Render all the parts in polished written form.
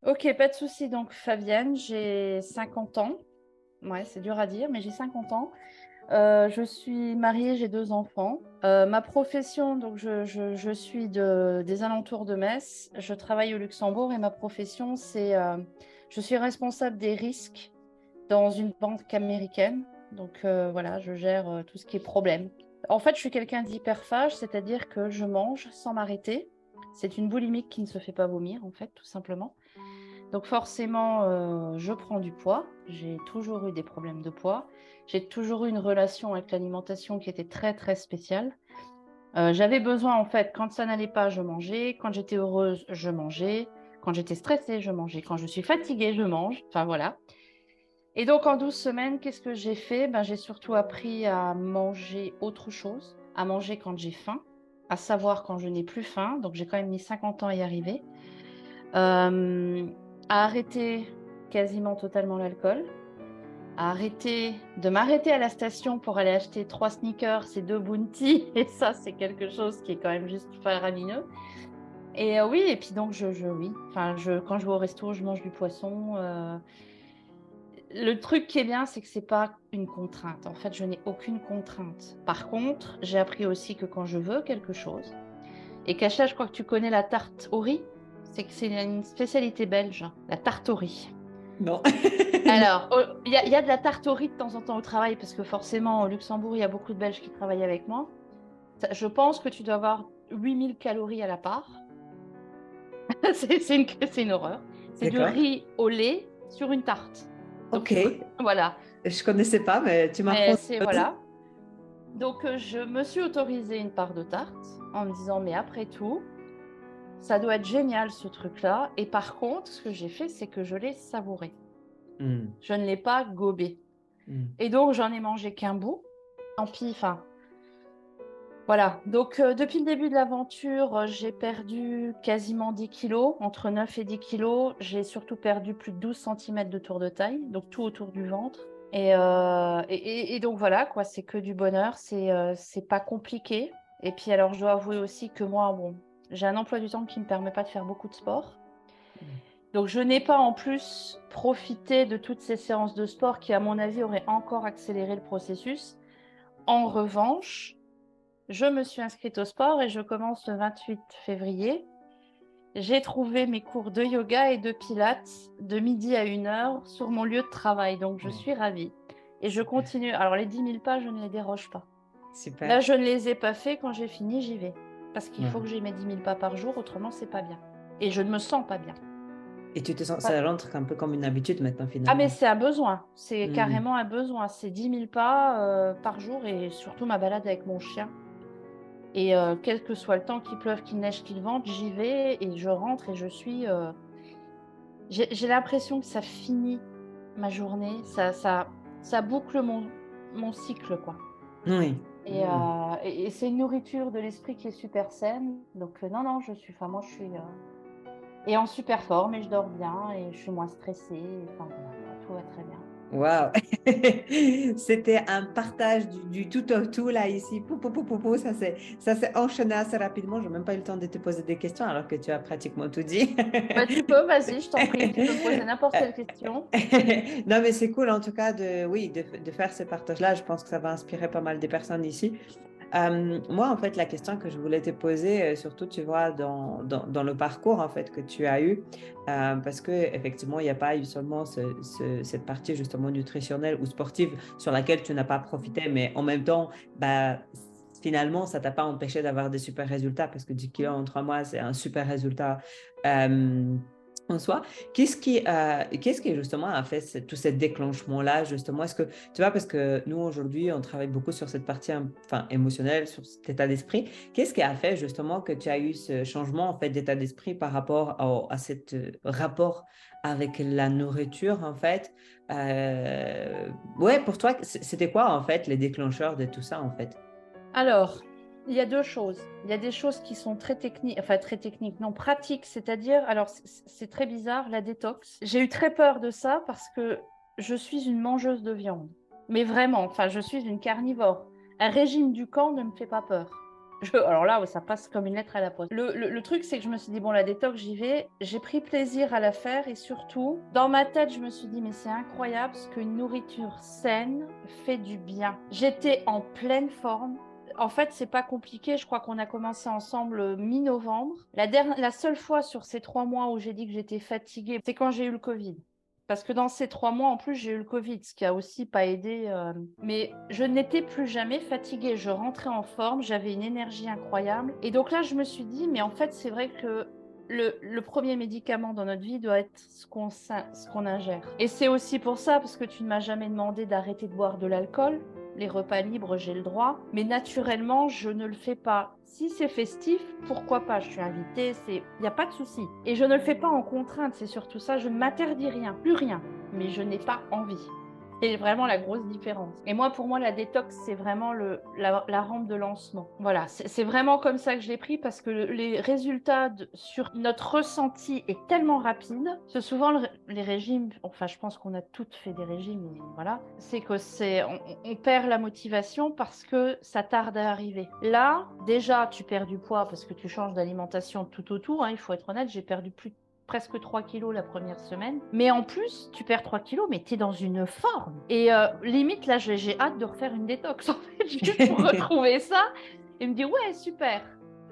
Ok, pas de souci. Donc, Fabienne, j'ai 50 ans. Ouais, c'est dur à dire, mais j'ai 50 ans. Je suis mariée, j'ai 2 enfants. Ma profession, donc je suis des alentours de Metz. Je travaille au Luxembourg et ma profession, je suis responsable des risques dans une banque américaine. Donc voilà, je gère tout ce qui est problème. En fait, je suis quelqu'un d'hyperphage, c'est-à-dire que je mange sans m'arrêter. C'est une boulimique qui ne se fait pas vomir, en fait, tout simplement. Donc forcément, je prends du poids. J'ai toujours eu des problèmes de poids. J'ai toujours eu une relation avec l'alimentation qui était très, très spéciale. J'avais besoin, en fait, quand ça n'allait pas, je mangeais. Quand j'étais heureuse, je mangeais. Quand j'étais stressée, je mangeais. Quand je suis fatiguée, je mange. Enfin, voilà. Et donc, en 12 semaines, qu'est-ce que j'ai fait? Ben, j'ai surtout appris à manger autre chose, à manger quand j'ai faim, à savoir quand je n'ai plus faim. Donc, j'ai quand même mis 50 ans à y arriver. Euh, à arrêter quasiment totalement l'alcool, à arrêter de m'arrêter à la station pour aller acheter 3 sneakers et 2 bounty. Et ça, c'est quelque chose qui est quand même juste faramineux. Et oui, et puis donc, oui. Enfin, quand je vais au resto, je mange du poisson. Le truc qui est bien, c'est que c'est pas une contrainte. En fait, je n'ai aucune contrainte. Par contre, j'ai appris aussi que quand je veux quelque chose, et Kacha, je crois que tu connais la tarte au riz, c'est que c'est une spécialité belge, la tarte au riz. Non. Non. Alors, il y a de la tarte au riz de temps en temps au travail, parce que forcément, au Luxembourg, il y a beaucoup de Belges qui travaillent avec moi. Je pense que tu dois avoir 8 000 calories à la part. C'est une horreur. C'est du D'accord. riz au lait sur une tarte. Donc, Ok. voilà. Je connaissais pas, mais tu Mais m'apprends c'est, des choses. voilà. Donc, je me suis autorisée une part de tarte en me disant, mais après tout, ça doit être génial ce truc-là. Et par contre, ce que j'ai fait, c'est que je l'ai savouré. Hmm, Je ne l'ai pas gobé. hmm. Et donc, j'en ai mangé qu'un bout. Tant pis, enfin, voilà. Donc, depuis le début de l'aventure, j'ai perdu quasiment 10 kilos, entre 9 et 10 kilos. J'ai surtout perdu plus de 12 centimètres de tour de taille, donc tout autour du ventre. Et donc, voilà, quoi, c'est que du bonheur. C'est pas compliqué. Et puis, alors, je dois avouer aussi que moi, bon, j'ai un emploi du temps qui ne me permet pas de faire beaucoup de sport. Donc, je n'ai pas en plus profité de toutes ces séances de sport qui, à mon avis, auraient encore accéléré le processus. En revanche, je me suis inscrite au sport et je commence le 28 février. J'ai trouvé mes cours de yoga et de pilates de midi à 1 heure sur mon lieu de travail. Donc, je Oh, suis ravie. Et je super, continue. Alors, les 10 000 pas, je ne les déroge pas. Là, super. je ne les ai pas faits. Quand j'ai fini, j'y vais. Parce qu'il faut que Ouais. j'ai mes 10 000 pas par jour, autrement, c'est pas bien. Et je ne me sens pas bien. Et tu te sens, Ah, ça rentre un peu comme une habitude maintenant, mais finalement. c'est un besoin. C'est Hmm. carrément un besoin. C'est 10 000 pas par jour et surtout ma balade avec mon chien. Et quel que soit le temps, qu'il pleuve, qu'il neige, qu'il vente, j'y vais et je rentre et je suis. J'ai l'impression que ça finit ma journée, ça boucle mon cycle, quoi. Oui. Et, Hmm. c'est une nourriture de l'esprit qui est super saine. Donc, non, non, enfin, moi, je suis et en super forme et je dors bien et je suis moins stressée. Enfin, voilà, quoi, tout va très bien. Waouh! C'était un partage du tout au tout là ici. Pou, pou, pou, pou, pou. Ça s'est enchaîné assez rapidement. Je n'ai même pas eu le temps de te poser des questions alors que tu as pratiquement tout dit. Bah, tu peux, vas-y, je t'en prie, tu peux me poser n'importe quelle question. Non, mais c'est cool en tout cas oui, de faire ce partage-là. Je pense que ça va inspirer pas mal de personnes ici. Moi, en fait, la question que je voulais te poser, surtout, tu vois, dans le parcours en fait que tu as eu, parce que effectivement, il n'y a pas eu seulement cette partie justement nutritionnelle ou sportive sur laquelle tu n'as pas profité, mais en même temps, bah, finalement, ça t'a pas empêché d'avoir des super résultats parce que 10 kilos en 3 mois, c'est un super résultat. En soi, qu'est-ce qui justement a fait tout ce déclenchement-là, justement? Est-ce que, tu vois, parce que nous, aujourd'hui, on travaille beaucoup sur cette partie enfin, émotionnelle, sur cet état d'esprit. Qu'est-ce qui a fait justement que tu as eu ce changement, en fait, d'état d'esprit par rapport à cet rapport avec la nourriture, en fait? Ouais, pour toi, c'était quoi, en fait, les déclencheurs de tout ça, en fait? Alors, il y a deux choses. Il y a des choses qui sont très techniques, enfin très techniques, non pratiques, c'est-à-dire, alors c'est très bizarre, la détox. J'ai eu très peur de ça parce que je suis une mangeuse de viande. Mais vraiment, enfin, je suis une carnivore. Un régime du camp ne me fait pas peur. Alors là, ça passe comme une lettre à la poste. Le truc, c'est que je me suis dit, bon, la détox, j'y vais. J'ai pris plaisir à la faire et surtout, dans ma tête, je me suis dit, mais c'est incroyable ce qu'une nourriture saine fait du bien. J'étais en pleine forme. En fait, c'est pas compliqué. Je crois qu'on a commencé ensemble mi-novembre. La seule fois sur ces 3 mois où j'ai dit que j'étais fatiguée, c'est quand j'ai eu le Covid. Parce que dans ces 3 mois, en plus, j'ai eu le Covid, ce qui a aussi pas aidé. Mais je n'étais plus jamais fatiguée. Je rentrais en forme, j'avais une énergie incroyable. Et donc là, je me suis dit, mais en fait, c'est vrai que le premier médicament dans notre vie doit être ce qu'on ingère. Et c'est aussi pour ça, parce que tu ne m'as jamais demandé d'arrêter de boire de l'alcool. Les repas libres, j'ai le droit. Mais naturellement, je ne le fais pas. Si c'est festif, pourquoi pas? Je suis invitée, il n'y a pas de souci. Et je ne le fais pas en contrainte, c'est surtout ça. Je ne m'interdis rien, plus rien. Mais je n'ai pas envie. C'est vraiment la grosse différence. Et moi, pour moi, la détox, c'est vraiment la rampe de lancement. Voilà, c'est vraiment comme ça que je l'ai pris parce que les résultats sur notre ressenti est tellement rapide. C'est souvent les régimes, enfin, je pense qu'on a toutes fait des régimes, mais voilà, c'est que on perd la motivation parce que ça tarde à arriver. Là, déjà, tu perds du poids parce que tu changes d'alimentation tout autour. Hein, il faut être honnête, j'ai perdu presque 3 kilos la première semaine. Mais en plus, tu perds 3 kilos, mais tu es dans une forme. Et limite, là, j'ai hâte de refaire une détox, en fait, juste pour retrouver ça et me dire, ouais, super,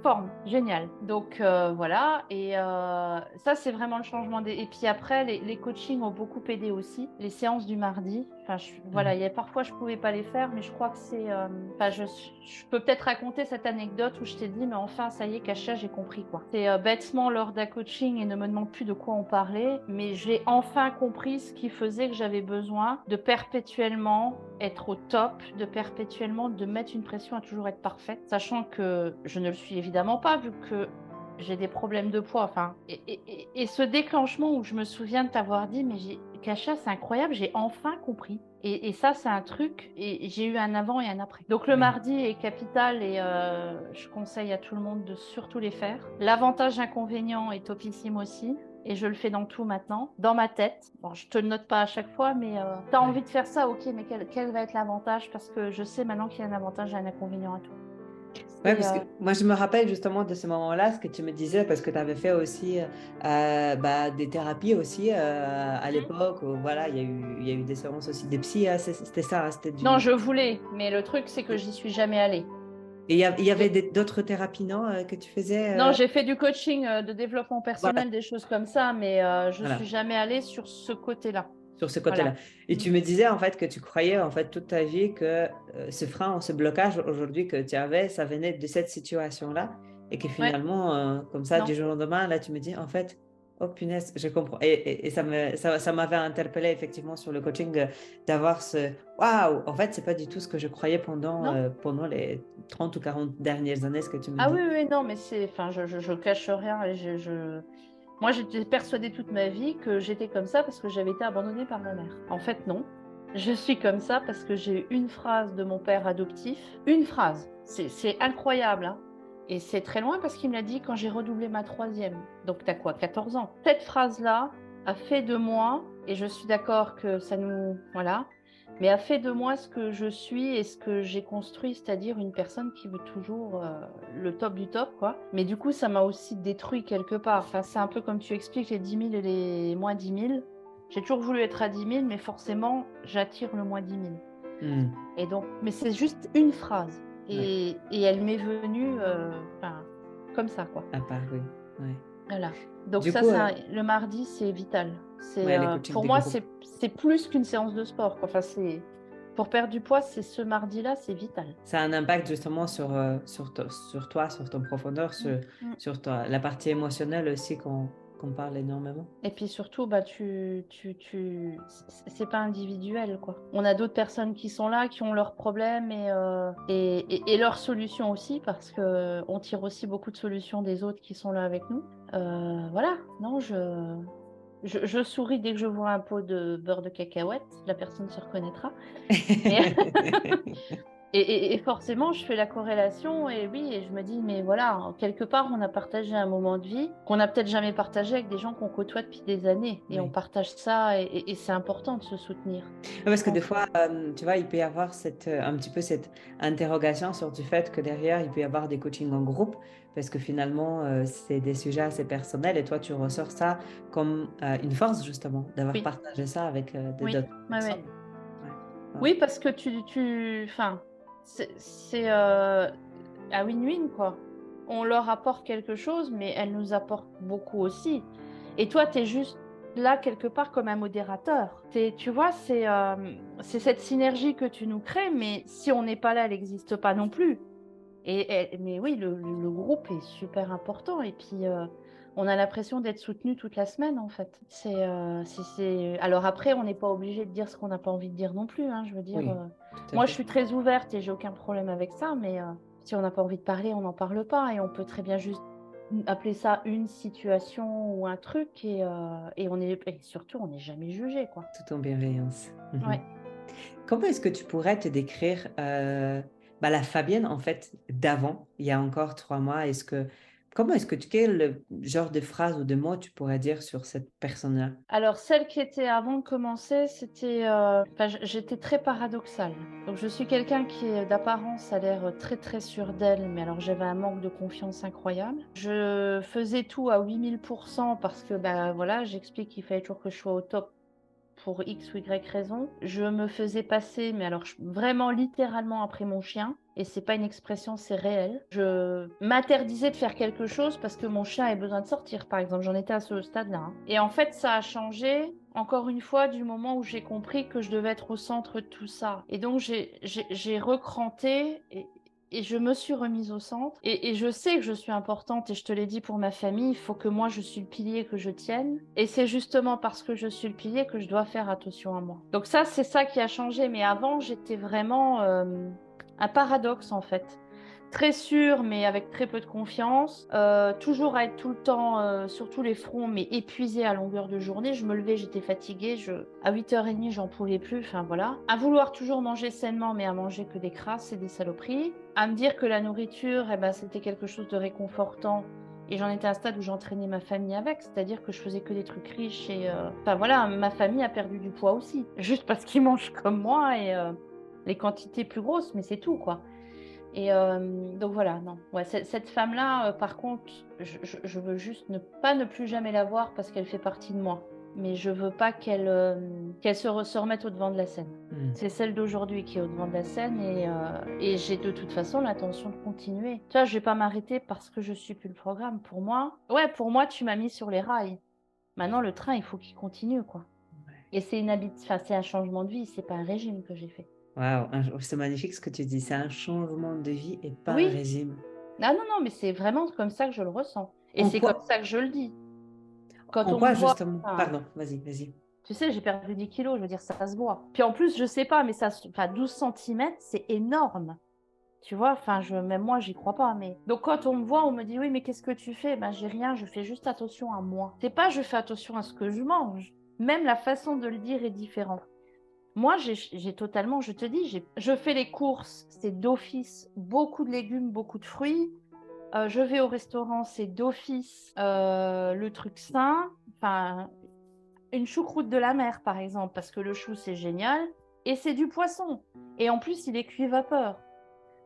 forme, génial. Donc, voilà. Et ça, c'est vraiment le changement. Et puis après, les coachings ont beaucoup aidé aussi. Les séances du mardi. Enfin, voilà, parfois, je ne pouvais pas les faire, mais je crois que c'est... Enfin, je peux peut-être raconter cette anecdote où je t'ai dit, mais enfin, ça y est, Kasia, j'ai compris, quoi. C'est bêtement lors d'un coaching et ne me demande plus de quoi on parlait, mais j'ai enfin compris ce qui faisait que j'avais besoin de perpétuellement être au top, de perpétuellement de mettre une pression à toujours être parfaite, sachant que je ne le suis évidemment pas, vu que j'ai des problèmes de poids. Enfin, et ce déclenchement où je me souviens de t'avoir dit, mais Kasia, c'est incroyable, j'ai enfin compris. Et ça, c'est un truc, et j'ai eu un avant et un après. Donc le mardi est capital et je conseille à tout le monde de surtout les faire. L'avantage inconvénient est topissime aussi. Et je le fais dans tout maintenant, dans ma tête. Bon, je te le note pas à chaque fois, mais tu as envie de faire ça, ok, mais quel va être l'avantage? Parce que je sais maintenant qu'il y a un avantage et un inconvénient à tout. Oui, parce que moi, je me rappelle justement de ce moment-là, ce que tu me disais, parce que tu avais fait aussi des thérapies aussi à l'époque. Où, voilà, il y a eu des séances aussi des psy. C'était ça, c'était du... Non, je voulais, mais le truc, c'est que j'y suis jamais allée. Et il y avait d'autres thérapies, non, que tu faisais Non, j'ai fait du coaching de développement personnel, Voilà. des choses comme ça, mais je ne suis jamais allée sur ce côté-là. Sur ce côté-là. Voilà. Et tu me disais en fait que tu croyais en fait toute ta vie que ce frein, ce blocage aujourd'hui que tu avais, ça venait de cette situation-là et que Ouais. finalement, comme ça, Non. du jour au lendemain, là, tu me dis en fait, oh punaise, je comprends. Et ça m'avait interpellé effectivement sur le coaching d'avoir ce waouh, en fait, c'est pas du tout ce que je croyais Non. pendant les 30 ou 40 dernières années, ce que tu me Ah dis. oui, oui, non, mais enfin, je cache rien. Et moi, j'étais persuadée toute ma vie que j'étais comme ça parce que j'avais été abandonnée par ma mère. En fait, non. Je suis comme ça parce que j'ai eu une phrase de mon père adoptif. Une phrase. C'est incroyable, hein. Et c'est très loin parce qu'il me l'a dit quand j'ai redoublé ma troisième. Donc, t'as quoi, 14 ans? Cette phrase-là a fait de moi, et je suis d'accord que ça nous... Voilà. Mais a fait de moi ce que je suis et ce que j'ai construit, c'est-à-dire une personne qui veut toujours le top du top, quoi. Mais du coup, ça m'a aussi détruit quelque part. Enfin, c'est un peu comme tu expliques les 10 000 et les moins 10 000. J'ai toujours voulu être à 10 000, mais forcément, j'attire le moins 10 000. Et donc, mais c'est juste une phrase. Et elle m'est venue comme ça, quoi. À part, oui. Ouais. Voilà. Donc Du ça, coup, le mardi, c'est vital. les coachings Pour de moi, groupe. c'est plus qu'une séance de sport, quoi. Enfin, pour perdre du poids, c'est ce mardi-là, c'est vital. Ça a un impact justement sur toi, sur ton profondeur, sur la partie émotionnelle aussi qu'on parle énormément. Et puis surtout, bah, c'est pas individuel, quoi. On a d'autres personnes qui sont là, qui ont leurs problèmes et leurs solutions aussi, parce que on tire aussi beaucoup de solutions des autres qui sont là avec nous. Voilà, non, je souris dès que je vois un pot de beurre de cacahuète, la personne se reconnaîtra. Et forcément, je fais la corrélation et oui, et je me dis, mais voilà, quelque part, on a partagé un moment de vie qu'on n'a peut-être jamais partagé avec des gens qu'on côtoie depuis des années. Et on Oui. partage ça et c'est important de se soutenir. Parce que des Franchement. fois, tu vois, il peut y avoir un petit peu cette interrogation sur du fait que derrière, il peut y avoir des coachings en groupe, parce que finalement, c'est des sujets assez personnels et toi, tu ressors ça comme une force, justement, d'avoir Oui, partagé ça avec oui, d'autres ouais, ouais. personnes. Ouais. Wow. Oui, parce que enfin, c'est à win-win, quoi. On leur apporte quelque chose, mais elles nous apportent beaucoup aussi. Et toi, tu es juste là, quelque part, comme un modérateur. Tu vois, c'est cette synergie que tu nous crées, mais si on n'est pas là, elle n'existe pas non plus. Mais oui, le groupe est super important. Et puis, on a l'impression d'être soutenu toute la semaine, en fait. Alors après, on n'est pas obligé de dire ce qu'on n'a pas envie de dire non plus, hein. Je veux dire, Oui, tout à moi, je fait. suis très ouverte et j'ai aucun problème avec ça. Mais si on n'a pas envie de parler, on n'en parle pas. Et on peut très bien juste appeler ça une situation ou un truc. Et surtout, on n'est jamais jugé, quoi. Tout en bienveillance. Mhm. Ouais. Comment est-ce que tu pourrais te décrire la Fabienne, en fait, d'avant, il y a encore 3 mois? Quel genre de phrase ou de mots tu pourrais dire sur cette personne-là? Alors, celle qui était avant de commencer, j'étais très paradoxale. Donc, je suis quelqu'un qui, d'apparence, a l'air très, très sûr d'elle, mais alors j'avais un manque de confiance incroyable. Je faisais tout à 8000% parce que, bah, voilà, j'explique qu'il fallait toujours que je sois au top pour X ou Y raison. Je me faisais passer, mais alors vraiment littéralement après mon chien. Et c'est pas une expression, c'est réel. Je m'interdisais de faire quelque chose parce que mon chien avait besoin de sortir, par exemple. J'en étais à ce stade-là, hein. Et en fait, ça a changé, encore une fois, du moment où j'ai compris que je devais être au centre de tout ça. Et donc, j'ai recranté et je me suis remise au centre. Et je sais que je suis importante et je te l'ai dit pour ma famille, il faut que moi je suis le pilier que je tienne. Et c'est justement parce que je suis le pilier que je dois faire attention à moi. Donc ça, c'est ça qui a changé. Mais avant, j'étais vraiment un paradoxe en fait. Très sûre, mais avec très peu de confiance. Toujours à être tout le temps sur tous les fronts, mais épuisée à longueur de journée. Je me levais, j'étais fatiguée. À 8h30, j'en pouvais plus. Enfin voilà. À vouloir toujours manger sainement, mais à manger que des crasses et des saloperies. À me dire que la nourriture, eh ben, c'était quelque chose de réconfortant. Et j'en étais à un stade où j'entraînais ma famille avec, c'est-à-dire que je faisais que des trucs riches. Enfin voilà, ma famille a perdu du poids aussi. Juste parce qu'ils mangent comme moi et les quantités plus grosses, mais c'est tout, quoi. Et donc voilà, non. Ouais, cette femme-là, par contre, je veux juste ne plus jamais la voir parce qu'elle fait partie de moi. Mais je veux pas qu'elle se remette au devant de la scène. C'est celle d'aujourd'hui qui est au devant de la scène et j'ai de toute façon l'intention de continuer. Tu vois, je vais pas m'arrêter parce que je suis plus le programme. Pour moi, tu m'as mis sur les rails. Maintenant, le train, il faut qu'il continue, quoi. Ouais. Et c'est un changement de vie, c'est pas un régime que j'ai fait. Waouh, c'est magnifique ce que tu dis. C'est un changement de vie et pas un Oui, régime. ah non, non, mais c'est vraiment comme ça que je le ressens. Et En c'est comme quoi, ça que je le dis. Quand en on me quoi voit, justement? enfin, Pardon, vas-y, vas-y. tu sais, j'ai perdu 10 kilos, je veux dire, ça se voit. Puis en plus, je sais pas, mais enfin, 12 centimètres, c'est énorme. Tu vois, enfin, même moi, j'y crois pas. Mais donc, quand on me voit, on me dit, oui, mais qu'est-ce que tu fais? Ben, j'ai rien, je fais juste attention à moi. C'est pas, je fais attention à ce que je mange. Même la façon de le dire est différente. Moi, j'ai totalement, je te dis, je fais les courses, c'est d'office, beaucoup de légumes, beaucoup de fruits. Je vais au restaurant, c'est d'office le truc sain. Enfin, une choucroute de la mer, par exemple, parce que le chou, c'est génial. Et c'est du poisson. Et en plus, il est cuit vapeur.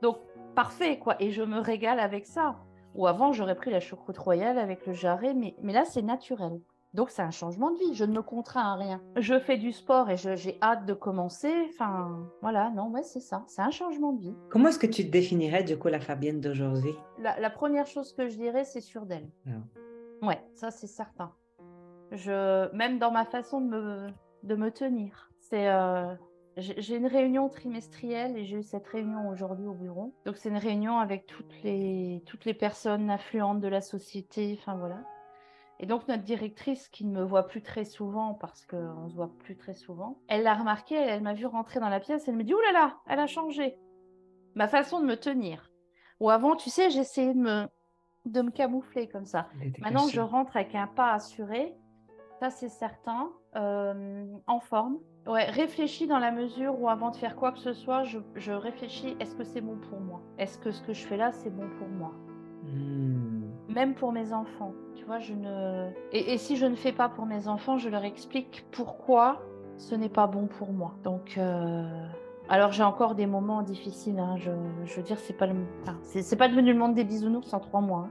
Donc, parfait, quoi. Et je me régale avec ça. Ou avant, j'aurais pris la choucroute royale avec le jarret, mais là, c'est naturel. Donc, c'est un changement de vie. Je ne me contrains à rien. Je fais du sport et j'ai hâte de commencer. Enfin, voilà, non, ouais, c'est ça. C'est un changement de vie. Comment est-ce que tu définirais du coup la Fabienne d'aujourd'hui? La première chose que je dirais, c'est sûr d'elle. Wow. Ouais, ça, c'est certain. Même dans ma façon de me tenir. J'ai une réunion trimestrielle et j'ai eu cette réunion aujourd'hui au bureau. Donc, c'est une réunion avec toutes les personnes influentes de la société. Enfin, voilà. Et donc, notre directrice, qui ne me voit plus très souvent parce qu'on ne se voit plus très souvent, elle l'a remarqué, elle m'a vu rentrer dans la pièce, elle me dit, ouh là là, elle a changé. Ma façon de me tenir. Ou avant, tu sais, j'essayais de me camoufler comme ça. Elle était Maintenant, je cachée. rentre avec un pas assuré. Ça, c'est certain. En forme. Ouais, réfléchis dans la mesure où avant de faire quoi que ce soit, je réfléchis, est-ce que c'est bon pour moi? Est-ce que ce que je fais là, c'est bon pour moi? Même pour mes enfants, tu vois, et si je ne fais pas pour mes enfants, je leur explique pourquoi ce n'est pas bon pour moi. Donc, alors j'ai encore des moments difficiles, hein, je veux dire, c'est pas c'est pas devenu le monde des bisounours en 3 mois,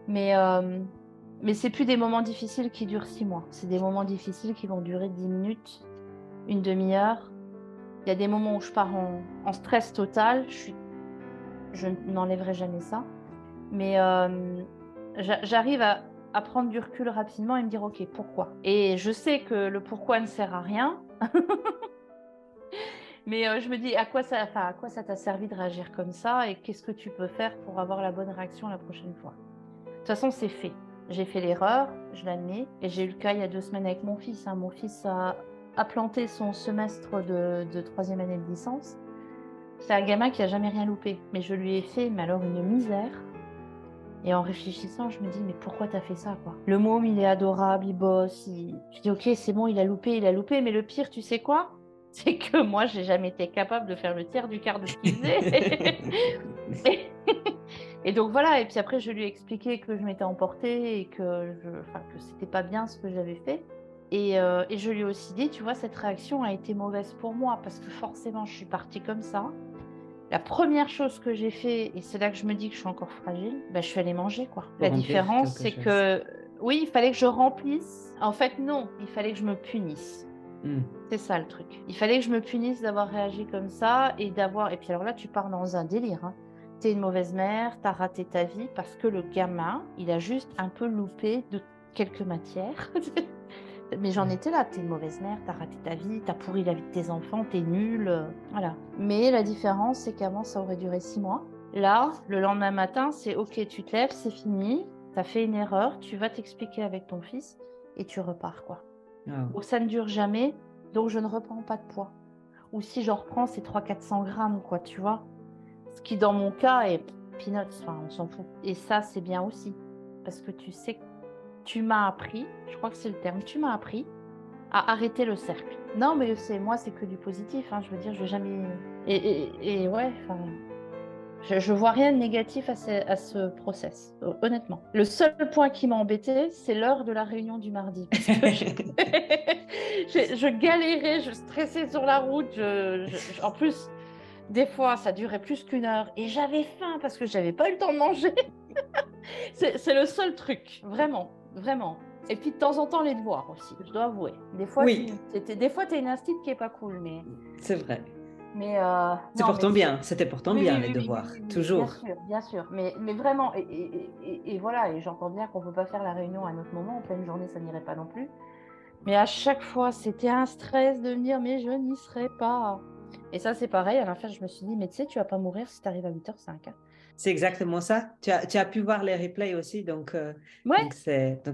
hein. Mais c'est plus des moments difficiles qui durent 6 mois. C'est des moments difficiles qui vont durer 10 minutes, une demi-heure. Il y a des moments où je pars en stress total. Je n'enlèverai jamais ça. Mais j'arrive à prendre du recul rapidement et me dire, OK, pourquoi? Et je sais que le pourquoi ne sert à rien. Mais je me dis, à quoi ça t'a servi de réagir comme ça et qu'est-ce que tu peux faire pour avoir la bonne réaction la prochaine fois? De toute façon, c'est fait. J'ai fait l'erreur, je l'admets. Et j'ai eu le cas il y a 2 semaines avec mon fils, hein. Mon fils a planté son semestre de 3e année de licence. C'est un gamin qui a jamais rien loupé. Mais je lui ai fait, mais alors une misère. Et en réfléchissant, je me dis, mais pourquoi t'as fait ça, quoi? Le môme, il est adorable, il bosse. Je dis, OK, c'est bon, il a loupé. Mais le pire, tu sais quoi? C'est que moi, j'ai jamais été capable de faire le tiers du quart de ce qu'il faisait. Et donc voilà, et puis après je lui ai expliqué que je m'étais emportée et que c'était pas bien ce que j'avais fait. Et je lui ai aussi dit, tu vois, cette réaction a été mauvaise pour moi parce que forcément je suis partie comme ça. La première chose que j'ai fait, et c'est là que je me dis que je suis encore fragile, je suis allée manger, quoi. Pour La remplir différence, quelque c'est chose. que oui, il fallait que je remplisse. En fait, non, il fallait que je me punisse. C'est ça le truc. Il fallait que je me punisse d'avoir réagi comme ça et puis alors là, tu pars dans un délire, hein. T'es une mauvaise mère, t'as raté ta vie parce que le gamin, il a juste un peu loupé de quelques matières. Mais j'en étais là, t'es une mauvaise mère, t'as raté ta vie, t'as pourri la vie de tes enfants, t'es nulle, voilà. Mais la différence, c'est qu'avant, ça aurait duré 6 mois. Là, le lendemain matin, c'est OK, tu te lèves, c'est fini, t'as fait une erreur, tu vas t'expliquer avec ton fils et tu repars, quoi. Donc ça ne dure jamais, donc je ne reprends pas de poids. Ou si j'en reprends, c'est 300-400 grammes, quoi, tu vois. Ce qui, dans mon cas, est peanuts, enfin, on s'en fout. Et ça, c'est bien aussi. Parce que tu sais, tu m'as appris, je crois que c'est le terme, tu m'as appris à arrêter le cercle. Non, mais moi, c'est que du positif, hein, je veux dire, je vais jamais... Et ouais, enfin... Je vois rien de négatif à ce process, honnêtement. Le seul point qui m'a embêtée, c'est l'heure de la réunion du mardi. Parce que je galérais, je stressais sur la route. En plus, des fois, ça durait plus qu'1 heure. Et j'avais faim parce que j'avais pas eu le temps de manger. C'est le seul truc, vraiment, vraiment. Et puis de temps en temps, les devoirs aussi, je dois avouer. Des fois, Oui, t'es une instite qui est pas cool, mais... c'est vrai. Mais C'est non, mais pourtant bien, c'était pourtant oui, bien oui, les oui, oui, oui, devoirs, oui, oui, toujours. bien sûr. Mais vraiment, et voilà, et j'entends bien qu'on ne peut pas faire la réunion à un autre moment, en pleine journée, ça n'irait pas non plus. Mais à chaque fois, c'était un stress de me dire, mais je n'y serai pas. Et ça, c'est pareil, à la fin, je me suis dit, mais tu sais, tu vas pas mourir si tu arrives à 8h05. Hein. C'est exactement ça. Tu as pu voir les replays aussi, Ouais, donc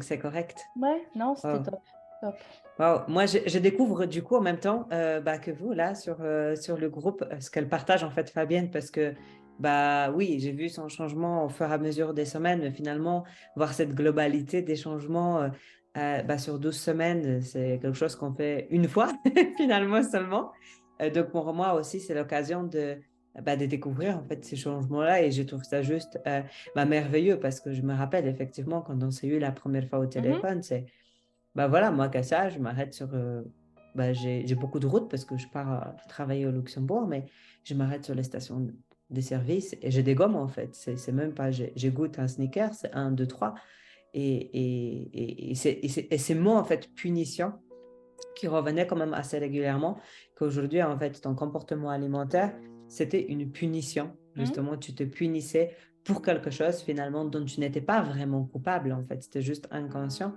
c'est correct. ouais, non, c'était Wow. top. Top. Wow. Moi, je découvre du coup en même temps que vous, là, sur le groupe, ce qu'elle partage en fait, Fabienne, parce que, bah oui, j'ai vu son changement au fur et à mesure des semaines, mais finalement, voir cette globalité des changements sur 12 semaines, c'est quelque chose qu'on fait une fois, finalement seulement. Donc, pour moi aussi, c'est l'occasion de découvrir en fait ces changements-là et je trouve ça juste merveilleux parce que je me rappelle effectivement quand on s'est eu la première fois au Mhm. téléphone, c'est voilà, moi, qu'à ça, je m'arrête j'ai beaucoup de routes parce que je pars travailler au Luxembourg, mais je m'arrête sur les stations des services et je dégomme en fait. C'est même pas, j'ai goûte un sneaker, c'est 1, 2, 3. Et c'est moi, en fait, punition qui revenait quand même assez régulièrement, qu'aujourd'hui, en fait, ton comportement alimentaire, c'était une punition. Mhm. Justement, tu te punissais pour quelque chose finalement dont tu n'étais pas vraiment coupable, en fait. C'était juste inconscient.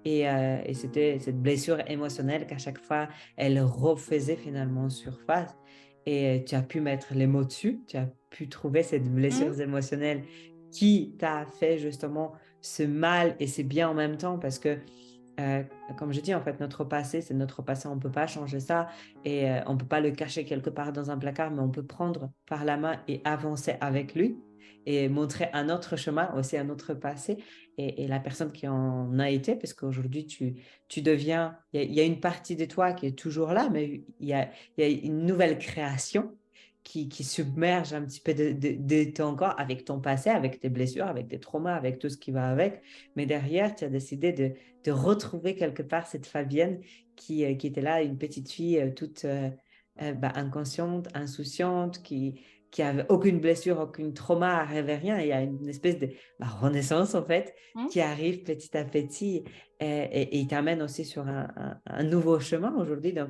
Et c'était cette blessure émotionnelle qu'à chaque fois, elle refaisait finalement surface. Et tu as pu mettre les mots dessus, tu as pu trouver cette Mhm. blessure émotionnelle qui t'a fait justement ce mal et c'est bien en même temps parce que euh, comme je dis, en fait, notre passé, c'est notre passé, on ne peut pas changer ça et on ne peut pas le cacher quelque part dans un placard, mais on peut prendre par la main et avancer avec lui. et montrer un autre chemin, aussi un autre passé et la personne qui en a été, parce qu'aujourd'hui, tu deviens, il y a une partie de toi qui est toujours là, mais il y a une nouvelle création qui submerge un petit peu de ton corps avec ton passé, avec tes blessures, avec tes traumas, avec tout ce qui va avec. Mais derrière, tu as décidé de retrouver quelque part cette Fabienne qui était là, une petite fille toute inconsciente, insouciante, qui avait aucune blessure, aucun trauma, rêvait rien. Il y a une espèce de renaissance, en fait, Hum. qui arrive petit à petit et il t'amène aussi sur un nouveau chemin aujourd'hui. Donc,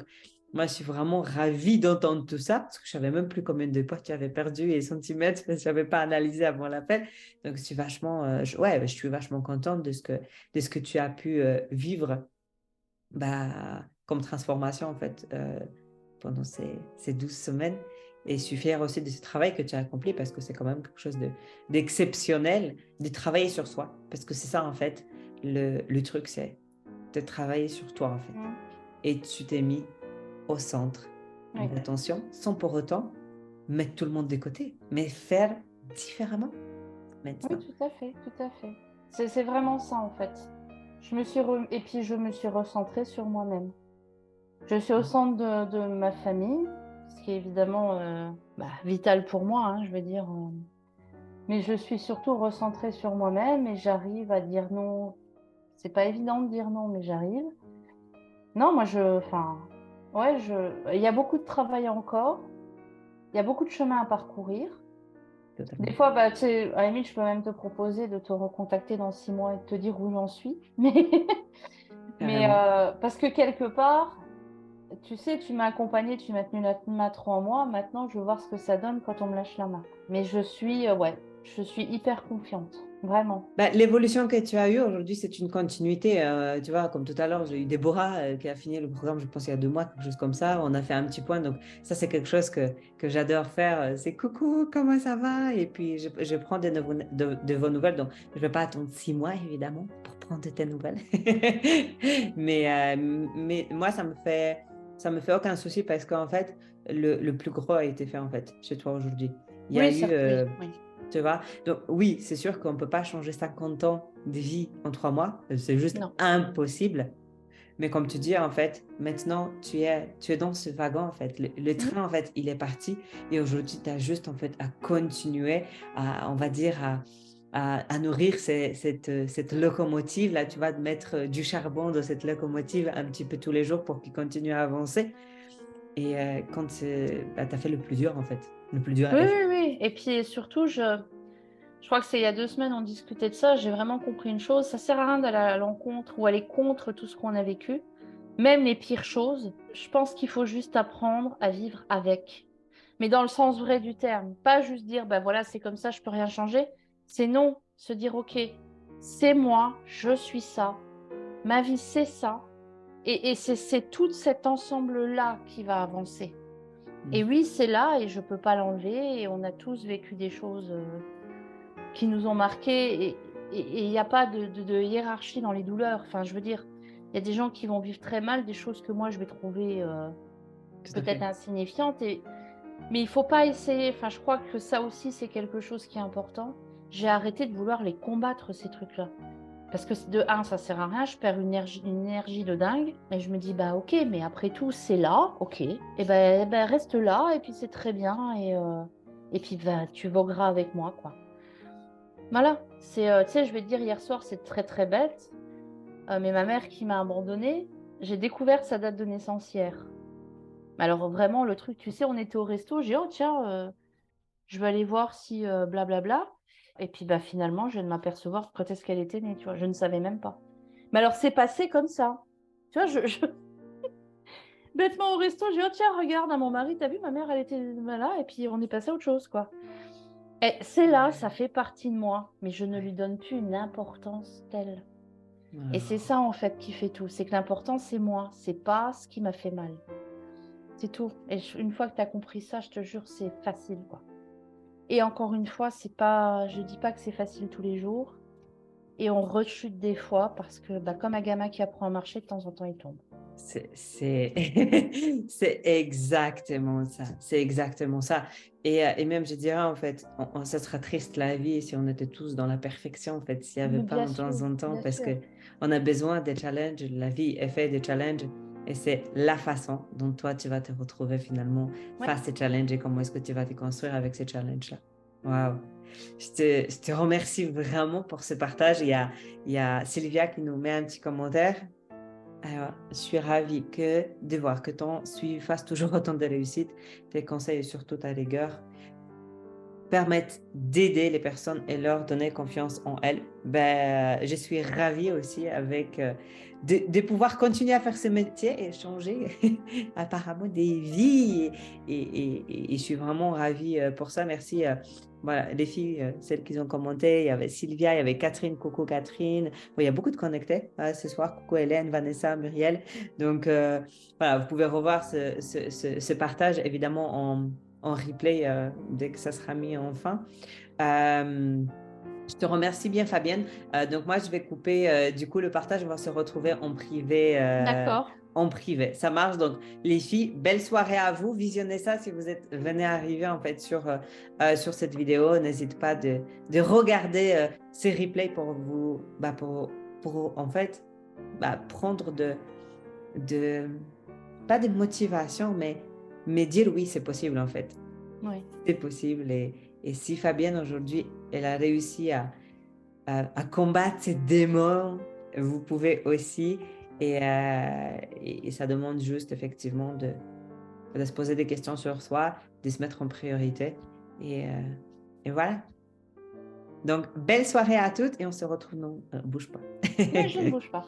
moi, je suis vraiment ravie d'entendre tout ça parce que je ne savais même plus combien de poids tu avais perdu et centimètres parce que je n'avais pas analysé avant l'appel. Donc, je suis vachement, je suis vachement contente de ce que tu as pu vivre comme transformation en fait pendant ces 12 semaines. Et je suis fière aussi de ce travail que tu as accompli parce que c'est quand même quelque chose d'exceptionnel de travailler sur soi. Parce que c'est ça en fait, le truc, c'est de travailler sur toi en fait. Hum. Et tu t'es mis au centre Oui. de l'attention sans pour autant mettre tout le monde de côté, mais faire différemment Oui, maintenant. tout à fait, tout à fait. C'est vraiment ça en fait. Et puis je me suis recentrée sur moi-même. Je suis au centre de ma famille, ce qui est évidemment vital pour moi, hein, je veux dire. Mais je suis surtout recentrée sur moi-même et j'arrive à dire non. C'est pas évident de dire non, mais j'arrive. Non, il y a beaucoup de travail encore. Il y a beaucoup de chemin à parcourir. Des Totalement. fois, tu sais, à la limite, je peux même te proposer de te recontacter dans 6 mois et de te dire où j'en suis. Carrément. Parce que quelque part, tu sais, tu m'as accompagnée, tu m'as tenu la main 3 mois. Maintenant, je veux voir ce que ça donne quand on me lâche la main. Mais je suis hyper confiante, vraiment. L'évolution que tu as eue aujourd'hui, c'est une continuité. Tu vois, comme tout à l'heure, j'ai eu Déborah qui a fini le programme, je pense, il y a 2 mois, quelque chose comme ça. On a fait un petit point. Donc, ça, c'est quelque chose que j'adore faire. C'est coucou, comment ça va? Et puis, je prends de vos nouvelles. Donc, je ne vais pas attendre 6 mois, évidemment, pour prendre de tes nouvelles. Mais moi, ça me fait aucun souci parce qu'en fait, le plus gros a été fait, en fait, chez toi aujourd'hui. Il y a Oui, eu. certes, oui, oui. Tu vois? Donc oui, c'est sûr qu'on ne peut pas changer 50 ans de vie en 3 mois. C'est juste Non. impossible. Mais comme tu dis, en fait, maintenant, tu es dans ce wagon, en fait. Le Mm. train, en fait, il est parti. Et aujourd'hui, tu as juste, en fait, à continuer, on va dire, à nourrir cette locomotive. Là, tu vas te mettre du charbon dans cette locomotive un petit peu tous les jours pour qu'il continue à avancer. Et quand tu as fait le plus dur, en fait. Le plus dur Oui, est fait. oui, oui. Et puis surtout, je crois que c'est il y a 2 semaines, on discutait de ça. J'ai vraiment compris une chose. Ça sert à rien d'aller à l'encontre ou aller contre tout ce qu'on a vécu, même les pires choses. Je pense qu'il faut juste apprendre à vivre avec. Mais dans le sens vrai du terme. Pas juste dire, bah voilà, c'est comme ça, je peux rien changer. C'est non, se dire, ok, c'est moi, je suis ça. Ma vie, c'est ça. Et c'est tout cet ensemble-là qui va avancer. Et oui, c'est là et je peux pas l'enlever. Et on a tous vécu des choses qui nous ont marqués. Et il n'y a pas de hiérarchie dans les douleurs. Enfin, je veux dire, il y a des gens qui vont vivre très mal des choses que moi, je vais trouver Tout à peut-être fait. insignifiantes. Mais il faut pas essayer. Enfin, je crois que ça aussi, c'est quelque chose qui est important. J'ai arrêté de vouloir les combattre, ces trucs-là. Parce que de un, ça sert à rien, je perds une énergie de dingue. Et je me dis, bah ok, mais après tout, c'est là, ok. Et ben, reste là, et puis c'est très bien. Et puis bah, tu vogueras avec moi, quoi. Voilà. Tu sais, je vais te dire, hier soir, c'est très très bête. Mais ma mère qui m'a abandonnée, j'ai découvert sa date de naissance hier. Mais alors vraiment, le truc, tu sais, on était au resto, j'ai dit, oh tiens, je vais aller voir si blablabla. Et puis bah finalement, je viens de m'apercevoir quand est-ce qu'elle était née, tu vois. Je ne savais même pas. Mais alors, c'est passé comme ça. Tu vois, bêtement au resto, j'ai dit, oh, tiens, regarde, à mon mari, t'as vu, ma mère, elle était là, et puis on est passé à autre chose, quoi. Et c'est là, ça fait partie de moi, mais je ne lui donne plus une importance telle. Et c'est Wow. ça, en fait, qui fait tout. C'est que l'important, c'est moi, c'est pas ce qui m'a fait mal. C'est tout. Et une fois que tu as compris ça, je te jure, c'est facile, quoi. Et encore une fois, c'est pas, je dis pas que c'est facile tous les jours. Et on rechute des fois parce que, bah, comme un gamin qui apprend à marcher, de temps en temps, il tombe. C'est c'est exactement ça. C'est exactement ça. Et même, je dirais, en fait, ça serait triste la vie si on était tous dans la perfection, en fait, s'il n'y avait Mais pas bien en temps sûr, en temps, bien parce sûr. que on a besoin des challenges. La vie est faite de challenges. Et c'est la façon dont toi, tu vas te retrouver finalement Ouais. face à ces challenges et comment est-ce que tu vas te construire avec ces challenges-là. Waouh. Je te remercie vraiment pour ce partage. Il y a Sylvia qui nous met un petit commentaire. Alors, je suis ravie de voir que ton suivi fasse toujours autant de réussite. Tes conseils et surtout ta rigueur permettent d'aider les personnes et leur donner confiance en elles. Ben, je suis ravie aussi de pouvoir continuer à faire ce métier et changer apparemment des vies. Et je suis vraiment ravie pour ça. Merci. Voilà, les filles, celles qui ont commenté, il y avait Sylvia, il y avait Catherine, coucou Catherine. Bon, il y a beaucoup de connectés ce soir. Coucou Hélène, Vanessa, Muriel. Donc, voilà, vous pouvez revoir ce partage évidemment en replay dès que ça sera mis en fin. Je te remercie bien, Fabienne. Donc, moi, je vais couper du coup le partage. On va se retrouver en privé. D'accord. En privé. Ça marche. Donc, les filles, belle soirée à vous. Visionnez ça si vous êtes venez arriver en fait sur cette vidéo. N'hésitez pas de regarder ces replays pour vous, pour en fait prendre de, pas de motivation, mais dire oui, c'est possible en fait. Oui. C'est possible. Et si Fabienne aujourd'hui, elle a réussi à combattre ces démons, vous pouvez aussi. Et ça demande juste effectivement de se poser des questions sur soi, de se mettre en priorité. Et voilà. Donc, belle soirée à toutes et on se retrouve. Non, bouge pas. Mais je ne bouge pas.